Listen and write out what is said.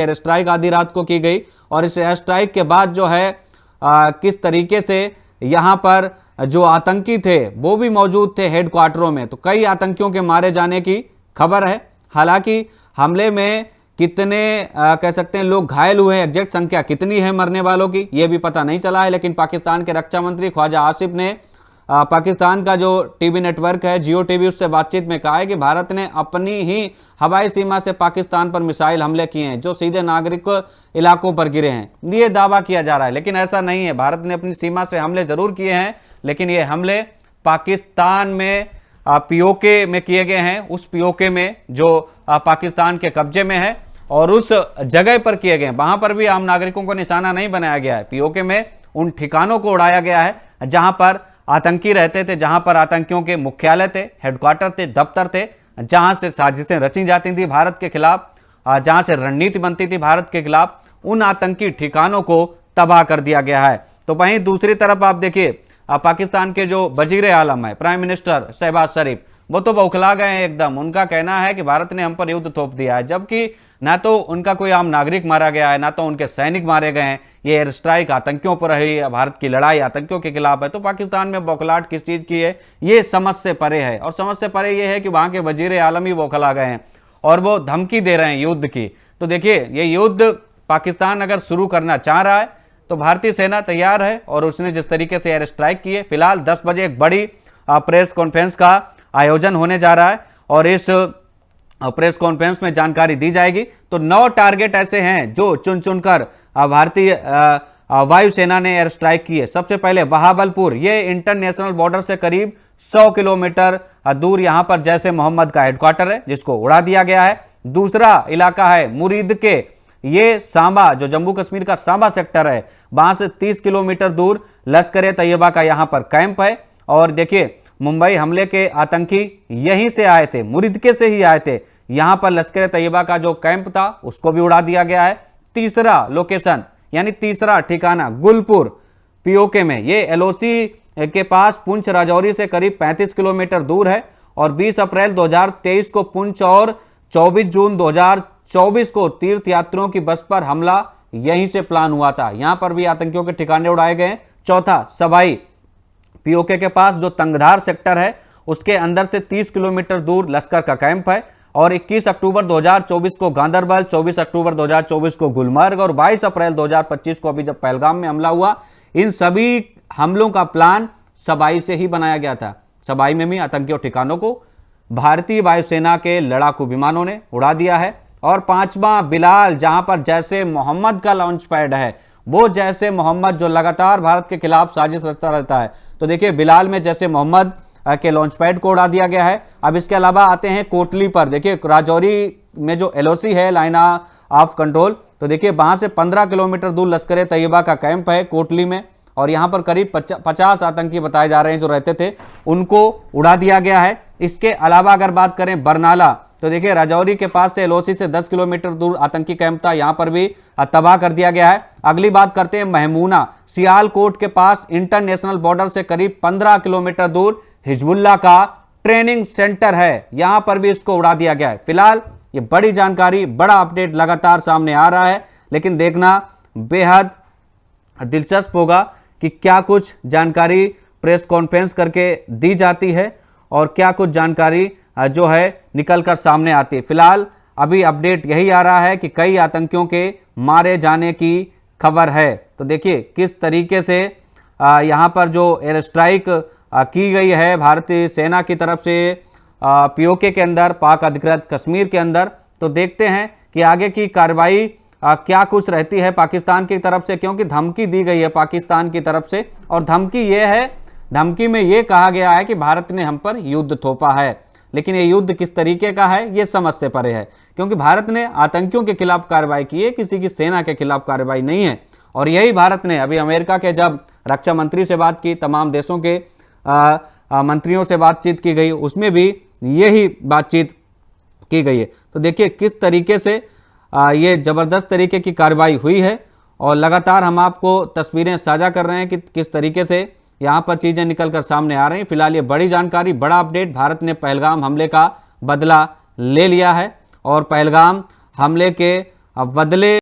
Air strike आधी रात को की गई और इस एयर स्ट्राइक के बाद जो है किस तरीके से यहाँ पर जो आतंकी थे वो भी मौजूद थे हेडक्वार्टरों में, तो कई आतंकियों के मारे जाने की खबर है। हालांकि हमले में कितने कह सकते हैं लोग घायल हुए हैं, एग्जैक्ट संख्या कितनी है मरने वालों की ये भी पता नहीं चला है। लेकिन पाकिस्तान के रक्षा मंत्री ख्वाजा आसिफ ने पाकिस्तान का जो टीवी नेटवर्क है जियो टीवी, उससे बातचीत में कहा है कि भारत ने अपनी ही हवाई सीमा से पाकिस्तान पर मिसाइल हमले किए हैं जो सीधे नागरिक इलाकों पर गिरे हैं, ये दावा किया जा रहा है। लेकिन ऐसा नहीं है, भारत ने अपनी सीमा से हमले जरूर किए हैं, लेकिन ये हमले पाकिस्तान में पीओके में किए गए हैं, उस पीओके में जो पाकिस्तान के कब्जे में है और उस जगह पर किए गए हैं, वहां पर भी आम नागरिकों को निशाना नहीं बनाया गया है। पीओके में उन ठिकानों को उड़ाया गया है जहां पर आतंकी रहते थे, जहां पर आतंकियों के मुख्यालय थे, हेडक्वार्टर थे, दफ्तर थे, जहां से साजिशें रची जाती थी भारत के खिलाफ, जहां से रणनीति बनती थी भारत के खिलाफ, उन आतंकी ठिकानों को तबाह कर दिया गया है। तो वहीं दूसरी तरफ आप देखिए पाकिस्तान के जो वजीर आलम है, प्राइम मिनिस्टर शहबाज शरीफ, वो तो बौखला गए हैं एकदम। उनका कहना है कि भारत ने हम पर युद्ध थोप दिया है, जबकि ना तो उनका कोई आम नागरिक मारा गया है, ना तो उनके सैनिक मारे गए हैं। ये एयर स्ट्राइक आतंकियों पर है, भारत की लड़ाई आतंकियों के खिलाफ है। तो पाकिस्तान में बौखलाहट किस चीज की है, ये समझ से परे है। और समझ से परे ये है कि वहां के वजीर आलम ही बौखला गए हैं और वो धमकी दे रहे हैं युद्ध की। तो देखिए ये युद्ध पाकिस्तान अगर शुरू करना चाह रहा है तो भारतीय सेना तैयार है, और उसने जिस तरीके से एयर स्ट्राइक की है, फिलहाल 10 बजे एक बड़ी प्रेस कॉन्फ्रेंस का आयोजन होने जा रहा है और इस प्रेस कॉन्फ्रेंस में जानकारी दी जाएगी। तो 9 टारगेट ऐसे हैं जो चुन चुनकर भारतीय वायुसेना ने एयर स्ट्राइक की है। सबसे पहले बहावलपुर, ये इंटरनेशनल बॉर्डर से करीब 100 किलोमीटर दूर यहां पर जैसे मोहम्मद का हेडक्वार्टर है, जिसको उड़ा दिया गया है। दूसरा इलाका है मुरीद के, ये सांबा, जो जम्मू कश्मीर का सांबा सेक्टर है, वहां से 30 किलोमीटर दूर लश्कर तैयबा का यहां पर कैंप है। और देखिए मुंबई हमले के आतंकी यहीं से आए थे, मुरीदके से ही आए थे। यहां पर लश्कर तैयबा का जो कैंप था उसको भी उड़ा दिया गया है। तीसरा लोकेशन यानी तीसरा ठिकाना गुलपुर पीओके में, ये एलओसी के पास पुंछ राजौरी से करीब 35 किलोमीटर दूर है। और 20 अप्रैल 2023 को पुंछ और 24 जून 2024 को तीर्थ यात्रियों की बस पर हमला यहीं से प्लान हुआ था, यहां पर भी आतंकियों के ठिकाने उड़ाए गए। चौथा सबाई, पीओके के पास जो तंगधार सेक्टर है उसके अंदर से 30 किलोमीटर दूर लश्कर का कैंप है। और 21 अक्टूबर 2024 को गांदरबल, 24 अक्टूबर 2024 को गुलमर्ग और 22 अप्रैल 2025 को अभी जब पहलगाम में हमला हुआ, इन सभी हमलों का प्लान सबाई से ही बनाया गया था। सबाई में भी आतंकियों ठिकानों को भारतीय वायुसेना के लड़ाकू विमानों ने उड़ा दिया है। और पांचवा बिलाल, जहां पर जैसे मोहम्मद का लॉन्च पैड है, वो जैसे मोहम्मद जो लगातार भारत के खिलाफ साजिश रचता रहता है। तो देखिए बिलाल में जैसे मोहम्मद के लॉन्च पैड को उड़ा दिया गया है। अब इसके अलावा आते हैं कोटली पर, देखिए राजौरी में जो एलओसी है, लाइन ऑफ कंट्रोल, तो देखिए वहां से 15 किलोमीटर दूर लश्कर तैयबा का कैंप है कोटली में, और यहां पर करीब 50 आतंकी बताए जा रहे हैं जो रहते थे, उनको उड़ा दिया गया है। इसके अलावा अगर बात करें बरनाला, तो देखिए राजौरी के पास से एलओसी से 10 किलोमीटर दूर आतंकी कैंप था, यहां पर भी तबाह कर दिया गया है। अगली बात करते हैं महमूना, सियालकोट के पास इंटरनेशनल बॉर्डर से करीब 15 किलोमीटर दूर हिजबुल्लाह का ट्रेनिंग सेंटर है, यहां पर भी इसको उड़ा दिया गया है। फिलहाल ये बड़ी जानकारी, बड़ा अपडेट लगातार सामने आ रहा है, लेकिन देखना बेहद दिलचस्प होगा कि क्या कुछ जानकारी प्रेस कॉन्फ्रेंस करके दी जाती है और क्या कुछ जानकारी जो है निकलकर सामने आती है। फिलहाल अभी अपडेट यही आ रहा है कि कई आतंकियों के मारे जाने की खबर है। तो देखिए किस तरीके से यहां पर जो एयर स्ट्राइक की गई है भारतीय सेना की तरफ से पीओके के अंदर, पाक अधिकृत कश्मीर के अंदर, तो देखते हैं कि आगे की कार्रवाई क्या कुछ रहती है पाकिस्तान की तरफ से, क्योंकि धमकी दी गई है पाकिस्तान की तरफ से। और धमकी ये है, धमकी में ये कहा गया है कि भारत ने हम पर युद्ध थोपा है, लेकिन ये युद्ध किस तरीके का है ये समझ से परे है, क्योंकि भारत ने आतंकियों के खिलाफ कार्रवाई की है, किसी की सेना के खिलाफ कार्रवाई नहीं है। और यही भारत ने अभी अमेरिका के जब रक्षा मंत्री से बात की, तमाम देशों के मंत्रियों से बातचीत की गई, उसमें भी यही बातचीत की गई है। तो देखिए किस तरीके से ये जबरदस्त तरीके की कार्रवाई हुई है, और लगातार हम आपको तस्वीरें साझा कर रहे हैं कि किस तरीके से यहाँ पर चीज़ें निकलकर सामने आ रही हैं। फिलहाल ये बड़ी जानकारी, बड़ा अपडेट, भारत ने पहलगाम हमले का बदला ले लिया है और पहलगाम हमले के अब बदले